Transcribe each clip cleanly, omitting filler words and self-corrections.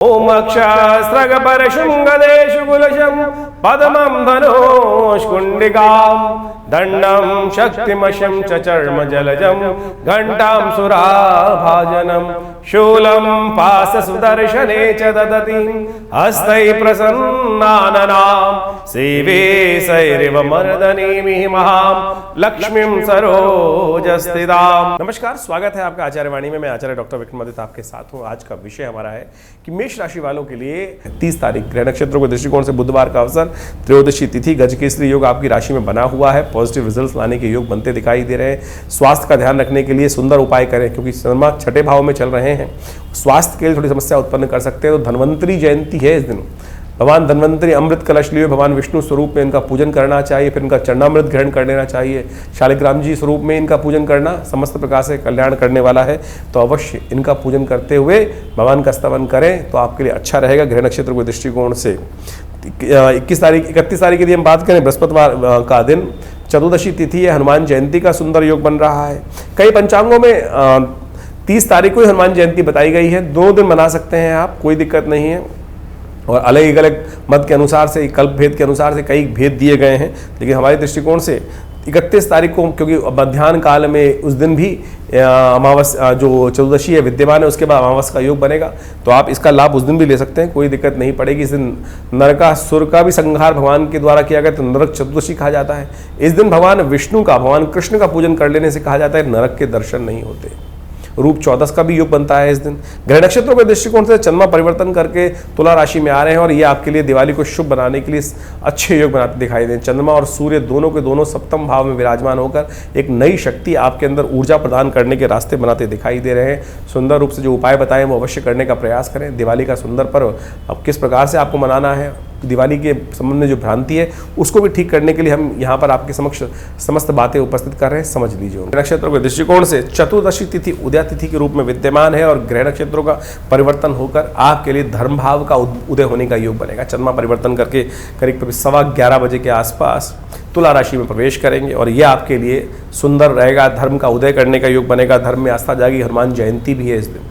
ओम अक्षस्रग परशुंगदेशु कुलशं पद्मं धनुष्कुण्डिकां दण्डं शक्तिमशं च चर्म जलजं घण्टां सुराभाजनं शूलं पाशसुदर्शने च ददति हस्तै प्रसन्नाननां सेवे सैरिव मर्दनीमिः महां लक्ष्मीं सरोजस्थितां। नमस्कार, स्वागत है आपका आचार्यवाणी में। मैं आचार्य डॉक्टर विक्रमादित्य आपके साथ हूँ। आज का विषय हमारा है कि मेष राशि वालों के लिए 30 तारीख ग्रह नक्षत्रों के दृष्टिकोण से बुधवार का अवसर, त्रयोदशी तिथि, गजकेसरी योग आपकी राशि में बना हुआ है। पॉजिटिव रिजल्ट्स लाने के योग बनते दिखाई दे रहे हैं। स्वास्थ्य का ध्यान रखने के लिए सुंदर उपाय करें, क्योंकि चंद्रमा छठे भाव में चल रहे हैं। स्वास्थ्य के लिए थोड़ी समस्या उत्पन्न कर सकते हैं। तो धन्वंतरी जयंती है इस दिन। भगवान धन्वंतरी अमृत कलश लिए भगवान विष्णु स्वरूप में इनका पूजन करना चाहिए, फिर इनका चरणामृत ग्रहण कर लेना चाहिए। शालिग्राम जी स्वरूप में इनका पूजन करना समस्त प्रकार से कल्याण करने वाला है। तो अवश्य इनका पूजन करते हुए भगवान का स्तवन करें तो आपके लिए अच्छा रहेगा ग्रह नक्षत्र के दृष्टिकोण से। 31 तारीख यदि हम बात करें, बृहस्पतिवार का दिन, चतुर्दशी तिथि है, हनुमान जयंती का सुंदर योग बन रहा है। कई पंचांगों में 30 तारीख को ही हनुमान जयंती बताई गई है। 2 दिन मना सकते हैं आप, कोई दिक्कत नहीं है। और अलग अलग मत के अनुसार से, कल्प भेद के अनुसार से कई भेद दिए गए हैं, लेकिन हमारे दृष्टिकोण से 31 तारीख को, क्योंकि मध्याह्न काल में उस दिन भी अमावस्या जो चतुर्दशी है विद्यमान है, उसके बाद अमावस्या का योग बनेगा, तो आप इसका लाभ उस दिन भी ले सकते हैं, कोई दिक्कत नहीं पड़ेगी। इस दिन नरकासुर का भी संहार भगवान के द्वारा किया गया, तो नरक चतुर्दशी कहा जाता है। इस दिन भगवान विष्णु का, भगवान कृष्ण का पूजन कर लेने से कहा जाता है नरक के दर्शन नहीं होते। रूप 14 का भी योग बनता है इस दिन। ग्रह नक्षत्रों के दृष्टिकोण से चंद्रमा परिवर्तन करके तुला राशि में आ रहे हैं और ये आपके लिए दिवाली को शुभ बनाने के लिए अच्छे योग बनाते दिखाई दें। चंद्रमा और सूर्य दोनों के दोनों सप्तम भाव में विराजमान होकर एक नई शक्ति आपके अंदर ऊर्जा प्रदान करने के रास्ते बनाते दिखाई दे रहे हैं। सुंदर रूप से जो उपाय बताएं वो अवश्य करने का प्रयास करें। दिवाली का सुंदर पर्व अब किस प्रकार से आपको मनाना है, दिवाली के संबंध में जो भ्रांति है उसको भी ठीक करने के लिए हम यहाँ पर आपके समक्ष समस्त बातें उपस्थित कर रहे हैं, समझ लीजिए। नक्षत्रों के दृष्टिकोण से चतुर्दशी तिथि उदय तिथि के रूप में विद्यमान है और ग्रह नक्षत्रों का परिवर्तन होकर आपके लिए धर्म भाव का उदय होने का योग बनेगा। चंद्रमा परिवर्तन करके करीब 11:15 बजे के आसपास तुला राशि में प्रवेश करेंगे और यह आपके लिए सुंदर रहेगा। धर्म का उदय करने का योग बनेगा। धर्म में आस्था जाएगी। हनुमान जयंती भी है इस दिन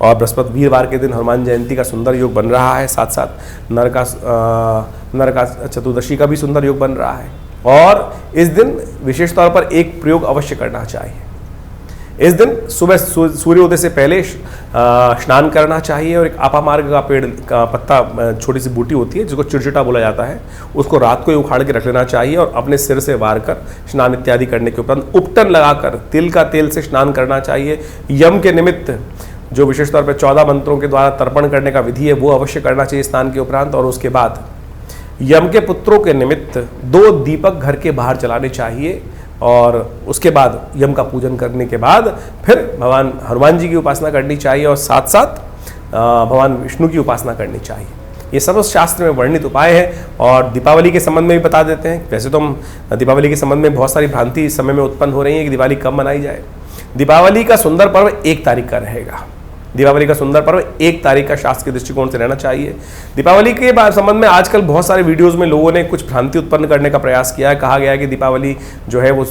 और बृहस्पति वीरवार के दिन हनुमान जयंती का सुंदर योग बन रहा है। साथ साथ नरका चतुर्दशी का भी सुंदर योग बन रहा है। और इस दिन विशेष तौर पर एक प्रयोग अवश्य करना चाहिए। इस दिन सुबह सूर्योदय से पहले स्नान करना चाहिए और एक आपामार्ग का पेड़ का पत्ता, छोटी सी बूटी होती है जिसको चिड़चिटा बोला जाता है, उसको रात को ही उखाड़ के रख लेना चाहिए और अपने सिर से वार कर स्नान इत्यादि करने के उपरांत उपटन लगाकर तिल का तेल से स्नान करना चाहिए। यम के निमित्त जो विशेष तौर पर 14 मंत्रों के द्वारा तर्पण करने का विधि है वो अवश्य करना चाहिए स्नान के उपरांत। और उसके बाद यम के पुत्रों के निमित्त 2 दीपक घर के बाहर जलाने चाहिए और उसके बाद यम का पूजन करने के बाद फिर भगवान हनुमान जी की उपासना करनी चाहिए और साथ साथ भगवान विष्णु की उपासना करनी चाहिए। ये सब शास्त्र में वर्णित उपाय है। और दीपावली के संबंध में भी बता देते हैं। वैसे तो हम दीपावली के संबंध में बहुत सारी भ्रांति इस समय में उत्पन्न हो रही है कि दिवाली कब मनाई जाए। दीपावली का सुंदर पर्व 1 तारीख का रहेगा। दीपावली का सुंदर पर्व 1 तारीख का शास्त्र के दृष्टिकोण से रहना चाहिए। दीपावली के संबंध में आजकल बहुत सारे वीडियोस में लोगों ने कुछ भ्रांति उत्पन्न करने का प्रयास किया है। कहा गया है कि दीपावली जो है वो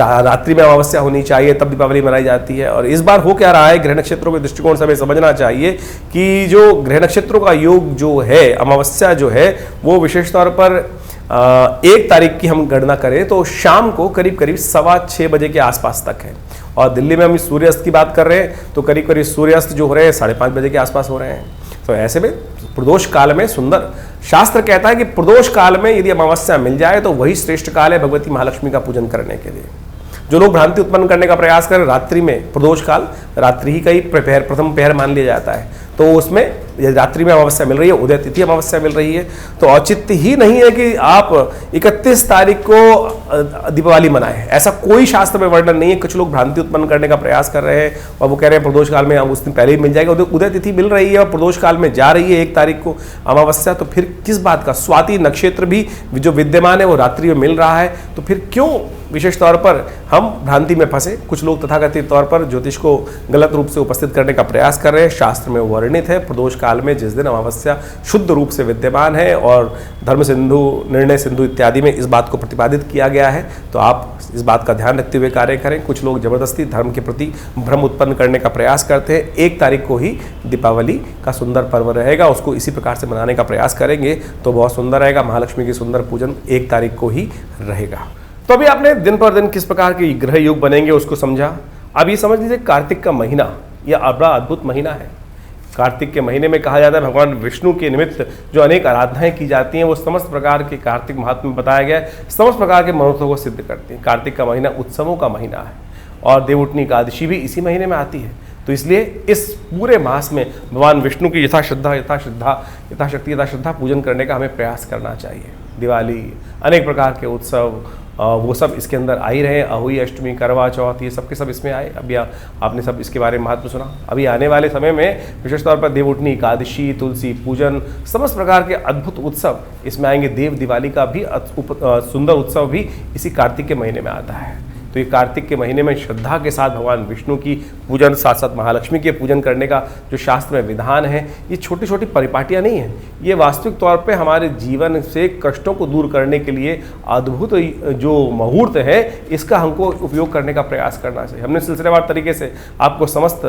रात्रि में अमावस्या होनी चाहिए तब दीपावली मनाई जाती है। और इस बार हो क्या रहा है, ग्रह नक्षत्रों के दृष्टिकोण से हमें समझना चाहिए कि जो ग्रह नक्षत्रों का योग जो है, अमावस्या जो है वो विशेष तौर पर 1 तारीख की हम गणना करें तो शाम को करीब 6:15 बजे के आसपास तक है। और दिल्ली में हम सूर्यास्त की बात कर रहे हैं तो करीब सूर्यास्त जो हो रहे हैं 5:30 बजे के आसपास हो रहे हैं। तो ऐसे में प्रदोष काल में सुंदर, शास्त्र कहता है कि प्रदोष काल में यदि अमावस्या मिल जाए तो वही श्रेष्ठ काल है भगवती महालक्ष्मी का पूजन करने के लिए। जो लोग भ्रांति उत्पन्न करने का प्रयास करें, रात्रि में, प्रदोष काल रात्रि ही का ही प्रथम पहर मान लिया जाता है, तो उसमें रात्रि में अमावस्या मिल रही है, उदय तिथि अमावस्या मिल रही है, तो औचित्य ही नहीं है कि आप 31 तारीख को दीपावली मनाएं। ऐसा कोई शास्त्र में वर्णन नहीं है। कुछ लोग भ्रांति उत्पन्न करने का प्रयास कर रहे हैं और वो कह रहे हैं प्रदोष काल में उस दिन पहले ही मिल जाएगा। उदय तिथि मिल रही है और प्रदोष काल में जा रही है 1 तारीख को अमावस्या, तो फिर किस बात का? स्वाति नक्षत्र भी जो विद्यमान है वो रात्रि में मिल रहा है, तो फिर क्यों विशेष तौर पर हम भ्रांति में फंसे, कुछ लोग तथाकथित तौर पर ज्योतिष को गलत रूप से उपस्थित करने का प्रयास कर रहे हैं। शास्त्र में वर्णित है, प्रदोष काल में जिस दिन अमावस्या शुद्ध रूप से विद्यमान है और धर्म सिंधु, निर्णय सिंधु इत्यादि में इस बात को प्रतिपादित किया गया है, तो आप इस बात का ध्यान रखते हुए कार्य करें। कुछ लोग जबरदस्ती धर्म के प्रति भ्रम उत्पन्न करने का प्रयास करते हैं। 1 तारीख को ही दीपावली का सुंदर पर्व रहेगा, उसको इसी प्रकार से मनाने का प्रयास करेंगे तो बहुत सुंदर रहेगा। महालक्ष्मी की सुंदर पूजन 1 तारीख को ही रहेगा। तो अभी आपने दिन पर दिन किस प्रकार के ग्रह योग बनेंगे उसको समझा। अब ये समझ लीजिए, कार्तिक का महीना यह बड़ा अद्भुत महीना है। कार्तिक के महीने में कहा जाता है भगवान विष्णु के निमित्त जो अनेक आराधनाएं की जाती हैं वो समस्त प्रकार के कार्तिक महात्म्य में बताया गया है, समस्त प्रकार के मनोरथों को सिद्ध करती हैं। कार्तिक का महीना उत्सवों का महीना है और देवउठनी एकादशी भी इसी महीने में आती है। तो इसलिए इस पूरे मास में भगवान विष्णु की यथाशक्ति पूजन करने का हमें प्रयास करना चाहिए। दिवाली, अनेक प्रकार के उत्सव वो सब इसके अंदर आ ही रहे। अहोई अष्टमी, करवा चौथ, ये सब के सब इसमें आए। अभी आपने सब इसके बारे में महत्व सुना। अभी आने वाले समय में विशेष तौर पर देवउठनी एकादशी, तुलसी पूजन, समस्त प्रकार के अद्भुत उत्सव इसमें आएंगे। देव दिवाली का भी सुंदर उत्सव भी इसी कार्तिक के महीने में आता है। तो ये कार्तिक के महीने में श्रद्धा के साथ भगवान विष्णु की पूजन, साथ साथ महालक्ष्मी के पूजन करने का जो शास्त्र में विधान है, ये छोटी छोटी परिपाटियाँ नहीं हैं, ये वास्तविक तौर पे हमारे जीवन से कष्टों को दूर करने के लिए अद्भुत जो मुहूर्त है, इसका हमको उपयोग करने का प्रयास करना चाहिए। हमने सिलसिलेवार तरीके से आपको समस्त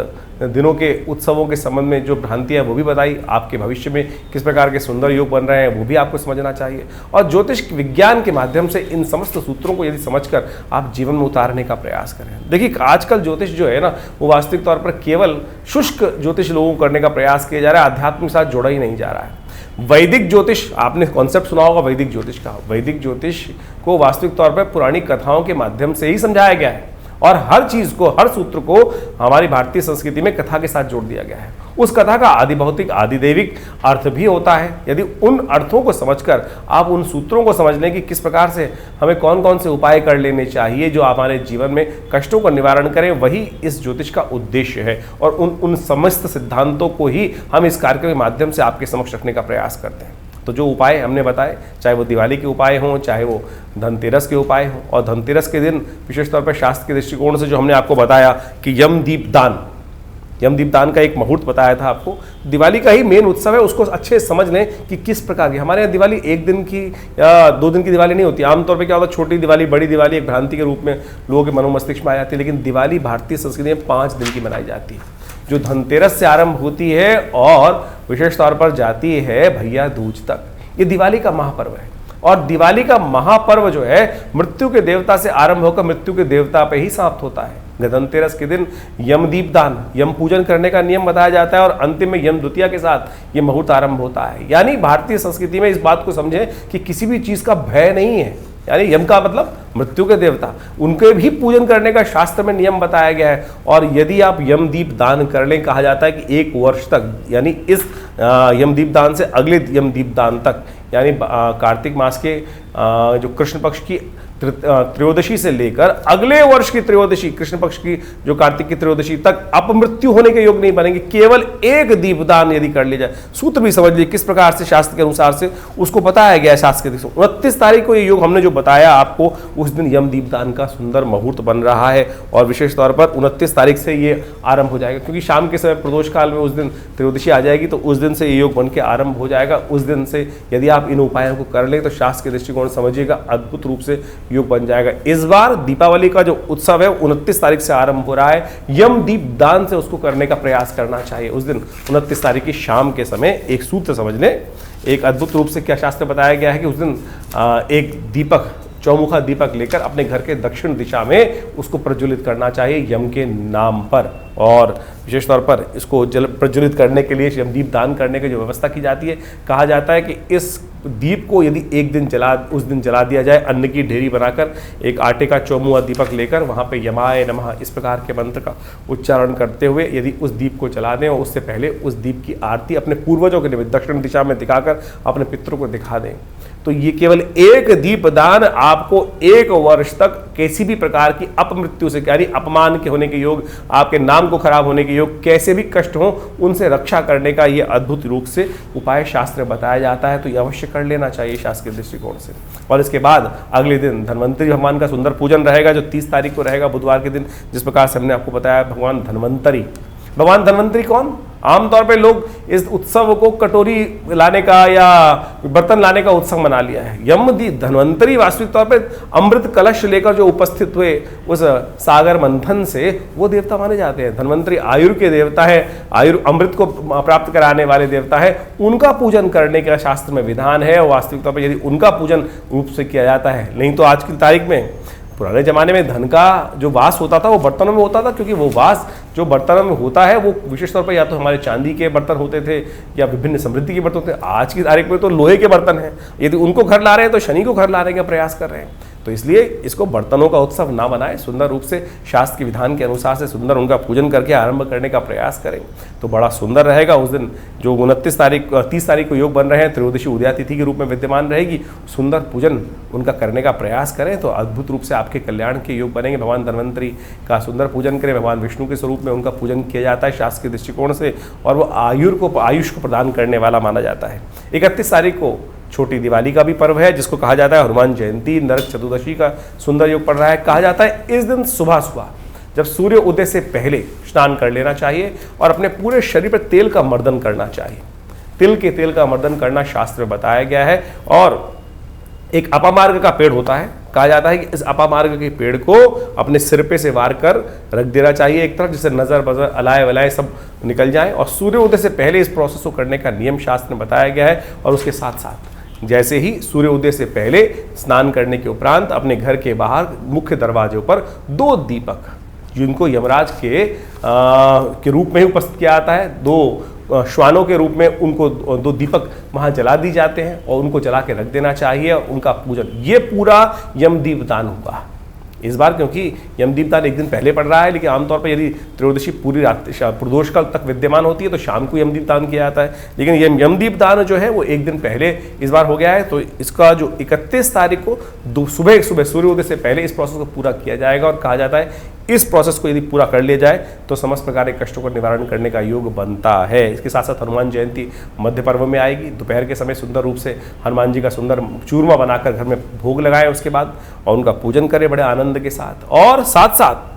दिनों के उत्सवों के संबंध में जो भ्रांतियाँ वो भी बताई, आपके भविष्य में किस प्रकार के सुंदर योग बन रहे हैं वो भी आपको समझना चाहिए। और ज्योतिष विज्ञान के माध्यम से इन समस्त सूत्रों को यदि समझकर आप जीवन में उतारने का प्रयास करें। देखिए, आजकल ज्योतिष जो है ना, वो वास्तविक तौर पर केवल शुष्क ज्योतिष लोगों को करने का प्रयास किया जा रहा है, अध्यात्म के साथ जोड़ा ही नहीं जा रहा है। वैदिक ज्योतिष, आपने कॉन्सेप्ट सुना होगा वैदिक ज्योतिष का। वैदिक ज्योतिष को वास्तविक तौर पर पुरानी कथाओं के माध्यम से ही समझाया गया है और हर चीज को, हर सूत्र को हमारी भारतीय संस्कृति में कथा के साथ जोड़ दिया गया है। उस कथा का आदि भौतिक, आदि दैविक अर्थ भी होता है। यदि उन अर्थों को समझकर आप उन सूत्रों को समझ लें कि किस प्रकार से हमें कौन कौन से उपाय कर लेने चाहिए जो हमारे जीवन में कष्टों का निवारण करें, वही इस ज्योतिष का उद्देश्य है। और उन समस्त सिद्धांतों को ही हम इस कार्यक्रम के माध्यम से आपके समक्ष रखने का प्रयास करते हैं। तो जो उपाय हमने बताए, चाहे वो दिवाली के उपाय हों, चाहे वो धनतेरस के उपाय हों, और धनतेरस के दिन विशेष तौर पर शास्त्र के दृष्टिकोण से जो हमने आपको बताया कि यमदीप दान का एक मुहूर्त बताया था आपको। दिवाली का ही मेन उत्सव है, उसको अच्छे समझ लें कि किस प्रकार की। हमारे यहाँ दिवाली 1 दिन की या 2 दिन की दिवाली नहीं होती। आमतौर पे क्या होता है, छोटी दिवाली, बड़ी दिवाली एक भ्रांति के रूप में लोगों के मनोमस्तिष्क में आ जाती है, लेकिन दिवाली भारतीय संस्कृति में 5 दिन की मनाई जाती है, जो धनतेरस से आरंभ होती है और विशेष तौर पर जाती है भैया दूज तक। ये दिवाली का महापर्व है और दिवाली का महापर्व जो है मृत्यु के देवता से आरंभ होकर मृत्यु के देवता पे ही समाप्त होता है। धनतेरस के दिन यमदीप दान, यम पूजन करने का नियम बताया जाता है और अंतिम में यम द्वितीया के साथ ये मुहूर्त आरंभ होता है। यानी भारतीय संस्कृति में इस बात को समझें कि किसी भी चीज का भय नहीं है। यानी यम का मतलब मृत्यु के देवता, उनके भी पूजन करने का शास्त्र में नियम बताया गया है। और यदि आप यमदीप दान कर लें, कहा जाता है कि 1 वर्ष तक, यानी इस यमदीप दान से अगले यमदीप दान तक, यानी कार्तिक मास के जो कृष्ण पक्ष की त्रयोदशी से लेकर अगले वर्ष की त्रयोदशी, कृष्ण पक्ष की जो कार्तिक की त्रयोदशी तक अपमृत्यु होने के योग नहीं बनेंगे, केवल 1 दीपदान यदि कर लिया जाए। सूत्र भी समझ लीजिए किस प्रकार से शास्त्र के अनुसार से उसको बताया गया है। शास्त्र के 29 तारीख को ये योग हमने जो बताया आपको, उस दिन यम दीपदान का सुंदर मुहूर्त बन रहा है और विशेष तौर पर 29 तारीख से ये आरंभ हो जाएगा, क्योंकि शाम के समय प्रदोष काल में उस दिन त्रयोदशी आ जाएगी, तो उस दिन से ये योग बन के आरंभ हो जाएगा। उस दिन से यदि आप इन उपायों को कर लें तो शास्त्र के दृष्टिकोण समझिएगा अद्भुत रूप से योग बन जाएगा। इस बार दीपावली का जो उत्सव है 29 तारीख से आरंभ हो रहा है। यम दीप दान से उसको करने का प्रयास करना चाहिए। उस दिन 29 तारीख की शाम के समय एक सूत्र समझ लें, एक अद्भुत रूप से क्या शास्त्र बताया गया है कि उस दिन एक दीपक, चौमुखा दीपक लेकर अपने घर के दक्षिण दिशा में उसको प्रज्वलित करना चाहिए यम के नाम पर। और विशेष तौर पर इसको प्रज्वलित करने के लिए यमदीप दान करने की जो व्यवस्था की जाती है, कहा जाता है कि इस दीप को यदि उस दिन जला दिया जाए, अन्न की ढेरी बनाकर एक आटे का चौमुखा दीपक लेकर वहाँ पे यमाय नमः इस प्रकार के मंत्र का उच्चारण करते हुए यदि उस दीप को जला दें और उससे पहले उस दीप की आरती अपने पूर्वजों के निमित्त दक्षिण दिशा में दिखाकर अपने पितरों को दिखा दें, तो ये केवल 1 दीपदान आपको 1 वर्ष तक किसी भी प्रकार की अपमृत्यु से, यानी अपमान के होने के योग, आपके नाम को खराब होने के योग, कैसे भी कष्ट हो उनसे रक्षा करने का ये अद्भुत रूप से उपाय शास्त्र में बताया जाता है। तो ये अवश्य कर लेना चाहिए शास्त्रीय दृष्टिकोण से। और इसके बाद अगले दिन धन्वंतरी भगवान का सुंदर पूजन रहेगा, जो 30 तारीख को रहेगा बुधवार के दिन। जिस प्रकार से हमने आपको बताया भगवान धन्वंतरी कौन? आमतौर पे लोग इस उत्सव को कटोरी लाने का या बर्तन लाने का उत्सव मना लिया है। यमदीप धन्वंतरी वास्तविक तौर पे अमृत कलश लेकर जो उपस्थित हुए उस सागर मंथन से, वो देवता माने जाते हैं। धन्वंतरी आयुर के देवता है, आयुर अमृत को प्राप्त कराने वाले देवता है। उनका पूजन करने का शास्त्र में विधान है, और वास्तविक तौर पर यदि उनका पूजन रूप से किया जाता है। नहीं तो आज की तारीख में, पुराने जमाने में धन का जो वास होता था वो बर्तनों में होता था, क्योंकि वो वास जो बर्तनों में होता है वो विशेष तौर पर या तो हमारे चांदी के बर्तन होते थे या विभिन्न समृद्धि के बर्तन होते थे। आज की तारीख में तो लोहे के बर्तन हैं। यदि उनको घर ला रहे हैं तो शनि को घर लाने का प्रयास कर रहे हैं। तो इसलिए इसको बर्तनों का उत्सव ना बनाएं, सुंदर रूप से शास्त्र के विधान के अनुसार से सुंदर उनका पूजन करके आरंभ करने का प्रयास करें तो बड़ा सुंदर रहेगा। उस दिन जो 30 तारीख को योग बन रहे हैं, त्रयोदशी उदया तिथि के रूप में विद्यमान रहेगी। सुंदर पूजन उनका करने का प्रयास करें तो अद्भुत रूप से आपके कल्याण के योग बनेंगे। भगवान धन्वंतरी का सुंदर पूजन करें। भगवान विष्णु के स्वरूप में उनका पूजन किया जाता है शास्त्र के दृष्टिकोण से, और वो आयुष को प्रदान करने वाला माना जाता है। 31 तारीख को छोटी दिवाली का भी पर्व है, जिसको कहा जाता है हनुमान जयंती। नरक चतुर्दशी का सुंदर योग पड़ रहा है। कहा जाता है इस दिन सुबह सुबह जब सूर्य उदय से पहले स्नान कर लेना चाहिए और अपने पूरे शरीर पर तेल का मर्दन करना चाहिए। तिल के तेल का मर्दन करना शास्त्र में बताया गया है। और एक अपामार्ग का पेड़ होता है, कहा जाता है कि इस अपामार्ग के पेड़ को अपने सिर पे से वार कर रख देना चाहिए एक तरफ, जिससे नजर बजर अलाय वलाय सब निकल जाएं। और सूर्य उदय से पहले इस प्रोसेस को करने का नियम शास्त्र में बताया गया है। और उसके साथ साथ जैसे ही सूर्य उदय से पहले स्नान करने के उपरांत अपने घर के बाहर मुख्य दरवाजों पर 2 दीपक, जिनको यमराज के रूप में ही उपस्थित किया जाता है, 2 श्वानों के रूप में उनको 2 दीपक वहां जला दी जाते हैं और उनको जला के रख देना चाहिए। उनका पूजन, ये पूरा यमदीप दान होगा इस बार, क्योंकि यमदीप दान एक दिन पहले पड़ रहा है। लेकिन आमतौर पर यदि त्रयोदशी पूरी रात प्रदोष काल तक विद्यमान होती है तो शाम को यमदीप दान किया जाता है। लेकिन ये यमदीप दान जो है वो एक दिन पहले इस बार हो गया है। तो इसका जो 31 तारीख को सुबह सूर्योदय से पहले इस प्रोसेस को पूरा किया जाएगा। और कहा जाता है इस प्रोसेस को यदि पूरा कर लिया जाए तो समस्त प्रकार के कष्टों का निवारण करने का योग बनता है। इसके साथ साथ हनुमान जयंती मध्य पर्व में आएगी। दोपहर के समय सुंदर रूप से हनुमान जी का सुंदर चूरमा बनाकर घर में भोग लगाएं उसके बाद, और उनका पूजन करें बड़े आनंद के साथ। और साथ साथ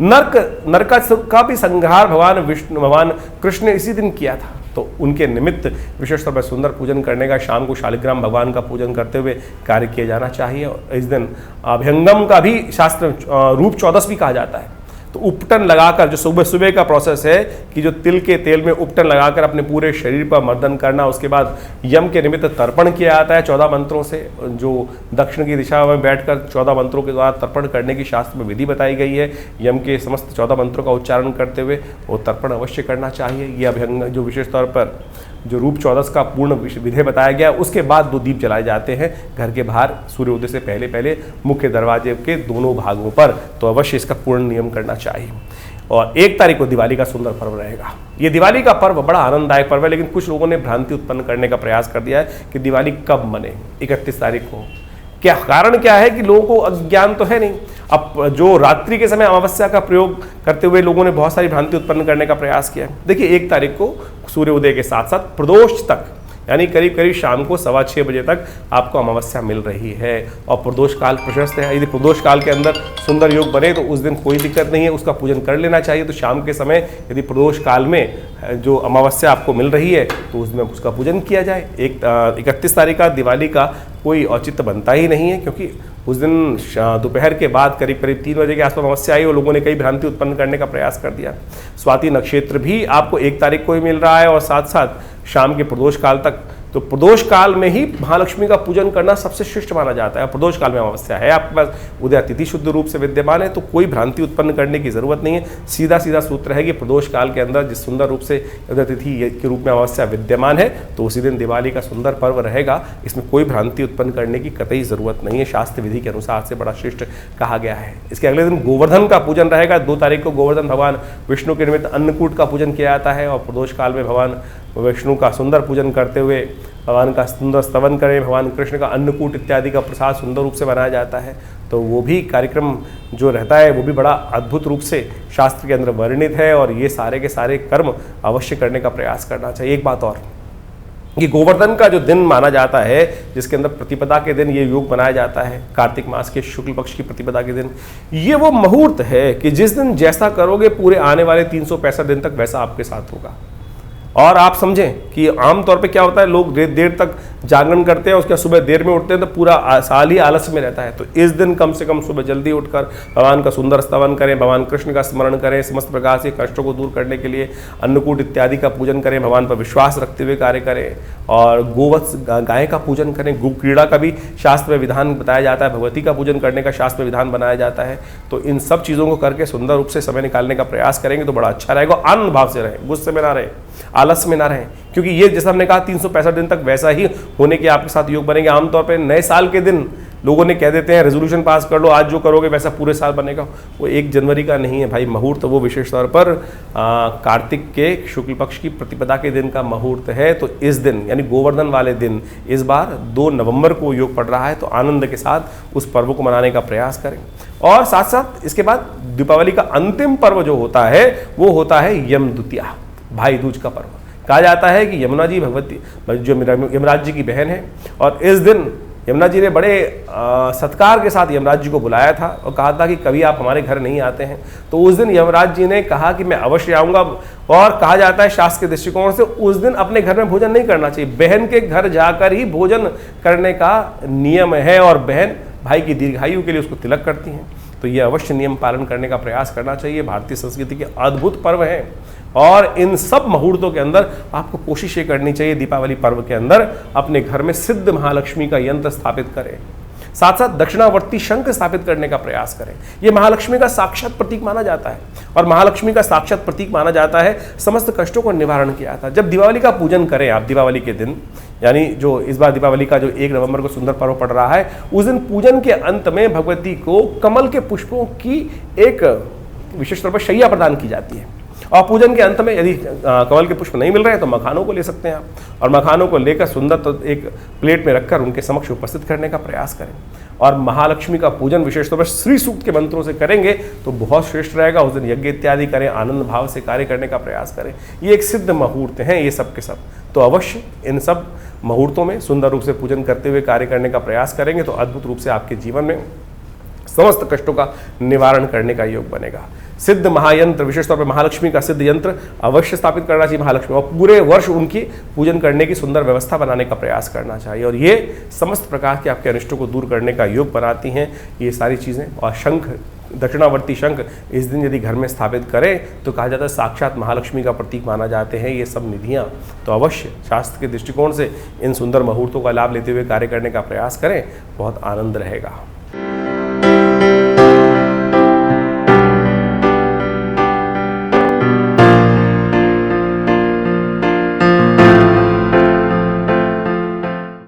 नरक का भी संहार भगवान कृष्ण ने इसी दिन किया था। तो उनके निमित्त विशेष तौर पर सुंदर पूजन करने का, शाम को शालिग्राम भगवान का पूजन करते हुए कार्य किया जाना चाहिए। और इस दिन अभ्यंगम का भी शास्त्र रूप 14 भी कहा जाता है। तो उपटन लगाकर, जो सुबह सुबह का प्रोसेस है कि जो तिल के तेल में उपटन लगाकर अपने पूरे शरीर पर मर्दन करना, उसके बाद यम के निमित्त तर्पण किया जाता है 14 मंत्रों से, जो दक्षिण की दिशा में बैठकर 14 मंत्रों के द्वारा तर्पण करने की शास्त्र में विधि बताई गई है। यम के समस्त 14 मंत्रों का उच्चारण करते हुए वो तर्पण अवश्य करना चाहिए। ये अभ्यंग जो विशेष तौर पर जो रूप 14 का पूर्ण विधि बताया गया। उसके बाद 2 दीप जलाए जाते हैं घर के बाहर सूर्योदय से पहले पहले मुख्य दरवाजे के दोनों भागों पर। तो अवश्य इसका पूर्ण नियम करना चाहिए। और 1 तारीख को दिवाली का सुंदर पर्व रहेगा। ये दिवाली का पर्व बड़ा आनंददायक पर्व है, लेकिन कुछ लोगों ने भ्रांति उत्पन्न करने का प्रयास कर दिया है कि दिवाली कब मने, 31 तारीख को। क्या कारण क्या है कि लोगों को अज्ञान तो है नहीं। अब जो रात्रि के समय अमावस्या का प्रयोग करते हुए लोगों ने बहुत सारी भ्रांति उत्पन्न करने का प्रयास किया। देखिए 1 तारीख को सूर्योदय के साथ साथ प्रदोष तक, यानी करीब करीब शाम को 6:15 बजे तक आपको अमावस्या मिल रही है। और प्रदोष काल प्रशस्त है। यदि प्रदोष काल के अंदर सुंदर योग बने तो उस दिन कोई दिक्कत नहीं है, उसका पूजन कर लेना चाहिए। तो शाम के समय यदि प्रदोष काल में जो अमावस्या आपको मिल रही है तो उसमें उसका पूजन किया जाए। 31 तारीख का दिवाली का कोई औचित्य बनता ही नहीं है, क्योंकि उस दिन दोपहर के बाद करीब करीब 3 बजे के आसपास अमावस्या आई और लोगों ने कई भ्रांति उत्पन्न करने का प्रयास कर दिया। स्वाति नक्षत्र भी आपको 1 तारीख को ही मिल रहा है और साथ साथ शाम के प्रदोष काल तक। तो प्रदोष काल में ही महालक्ष्मी का पूजन करना सबसे श्रेष्ठ माना जाता है। प्रदोष काल में अमावस्या है आपके पास, उदय तिथि शुद्ध रूप से विद्यमान है, तो कोई भ्रांति उत्पन्न करने की जरूरत नहीं है। सीधा सीधा सूत्र है कि प्रदोष काल के अंदर जिस सुंदर रूप से उदय तिथि के रूप में अमावस्या विद्यमान है तो उसी दिन दिवाली का सुंदर पर्व रहेगा। इसमें कोई भ्रांति उत्पन्न करने की कतई जरूरत नहीं है। शास्त्र विधि के अनुसार से बड़ा श्रेष्ठ कहा गया है। इसके अगले दिन गोवर्धन का पूजन रहेगा। 2 तारीख को गोवर्धन भगवान विष्णु के निमित्त अन्नकूट का पूजन किया जाता है और प्रदोष काल में भगवान विष्णु का सुंदर पूजन करते हुए भगवान का सुंदर स्तवन करें, भगवान कृष्ण का अन्नकूट इत्यादि का प्रसाद सुंदर रूप से बनाया जाता है, तो वो भी कार्यक्रम जो रहता है वो भी बड़ा अद्भुत रूप से शास्त्र के अंदर वर्णित है। और ये सारे के सारे कर्म अवश्य करने का प्रयास करना चाहिए। एक बात और, ये गोवर्धन का जो दिन माना जाता है, जिसके अंदर प्रतिपदा के दिन ये योग बनाया जाता है, कार्तिक मास के शुक्ल पक्ष की प्रतिपदा के दिन, ये वो मुहूर्त है कि जिस दिन जैसा करोगे पूरे आने वाले 365 दिन तक वैसा आपके साथ होगा। और आप समझें कि आमतौर पे क्या होता है, लोग देर तक जागरण करते हैं, उसके बाद सुबह देर में उठते हैं, तो पूरा साल ही आलस में रहता है। तो इस दिन कम से कम सुबह जल्दी उठकर भगवान का सुंदर स्तवन करें, भगवान कृष्ण का स्मरण करें, समस्त प्रकार से कष्टों को दूर करने के लिए अन्नकूट इत्यादि का पूजन करें, भगवान पर विश्वास रखते हुए कार्य करें, और गोवत्स गाय का पूजन करें। गो क्रीड़ा का भी शास्त्र में विधान बताया जाता है, भगवती का पूजन करने का शास्त्र में विधान बनाया जाता है। तो इन सब चीज़ों को करके सुंदर रूप से समय निकालने का प्रयास करेंगे तो बड़ा अच्छा रहेगा। आनंद भाव से रहें, गुस्से में ना रहें, आलस में ना रहें, क्योंकि ये जैसा हमने कहा 365 दिन तक वैसा ही होने के आपके साथ योग बनेंगे। आमतौर पे नए साल के दिन लोगों ने कह देते हैं रेजोल्यूशन पास कर लो, आज जो करोगे वैसा पूरे साल बनेगा। वो 1 जनवरी का नहीं है भाई। मुहूर्त वो विशेष तौर पर कार्तिक के शुक्ल पक्ष की प्रतिपदा के दिन का मुहूर्त है। तो इस दिन यानी गोवर्धन वाले दिन इस बार 2 नवंबर को योग पड़ रहा है, तो आनंद के साथ उस पर्व को मनाने का प्रयास करें। और साथ साथ इसके बाद दीपावली का अंतिम पर्व जो होता है वो होता है यम द्वितीया, भाई दूज का पर्व। कहा जाता है कि यमुना जी भगवती जो यमराज जी की बहन है, और इस दिन यमुना जी ने बड़े सत्कार के साथ यमराज जी को बुलाया था और कहा था कि कभी आप हमारे घर नहीं आते हैं। तो उस दिन यमराज जी ने कहा कि मैं अवश्य आऊँगा। और कहा जाता है शास्त्र के दृष्टिकोण से उस दिन अपने घर में भोजन नहीं करना चाहिए, बहन के घर जाकर ही भोजन करने का नियम है। और बहन भाई की दीर्घायु के लिए उसको तिलक करती हैं, तो ये अवश्य नियम पालन करने का प्रयास करना चाहिए। भारतीय संस्कृति के अद्भुत पर्व हैं, और इन सब मुहूर्तों के अंदर आपको कोशिश ये करनी चाहिए दीपावली पर्व के अंदर अपने घर में सिद्ध महालक्ष्मी का यंत्र स्थापित करें, साथ साथ दक्षिणावर्ती शंख स्थापित करने का प्रयास करें। यह महालक्ष्मी का साक्षात प्रतीक माना जाता है, और महालक्ष्मी का साक्षात प्रतीक माना जाता है समस्त कष्टों को निवारण किया था। जब दिवाली का पूजन करें आप, दिवाली के दिन यानी जो इस बार दीपावली का जो 1 नवंबर को सुंदर पर्व पड़ रहा है, उस दिन पूजन के अंत में भगवती को कमल के पुष्पों की एक विशेष तौर पर शैया प्रदान की जाती है। और पूजन के अंत में यदि कमल के पुष्प नहीं मिल रहे हैं तो मखानों को ले सकते हैं आप, और मखानों को लेकर सुंदर तो एक प्लेट में रखकर उनके समक्ष उपस्थित करने का प्रयास करें। और महालक्ष्मी का पूजन विशेष तौर पर श्री सूक्त के मंत्रों से करेंगे तो बहुत श्रेष्ठ रहेगा। उस दिन यज्ञ इत्यादि करें, आनंद भाव से कार्य करने का प्रयास करें। ये एक सिद्ध मुहूर्त हैं ये सब के सब, तो अवश्य इन सब मुहूर्तों में सुंदर रूप से पूजन करते हुए कार्य करने का प्रयास करेंगे तो अद्भुत रूप से आपके जीवन में समस्त कष्टों का निवारण करने का योग बनेगा। सिद्ध महायंत्र, विशेष तौर पर महालक्ष्मी का सिद्ध यंत्र अवश्य स्थापित करना चाहिए महालक्ष्मी, और पूरे वर्ष उनकी पूजन करने की सुंदर व्यवस्था बनाने का प्रयास करना चाहिए। और ये समस्त प्रकार के आपके अनिष्टों को दूर करने का योग बनाती हैं ये सारी चीज़ें। और शंख, दक्षिणावर्ती शंख इस दिन यदि घर में स्थापित करें तो कहा जाता है साक्षात महालक्ष्मी का प्रतीक माना जाते हैं ये सब निधियाँ। तो अवश्य शास्त्र के दृष्टिकोण से इन सुंदर मुहूर्तों का लाभ लेते हुए कार्य करने का प्रयास करें, बहुत आनंद रहेगा।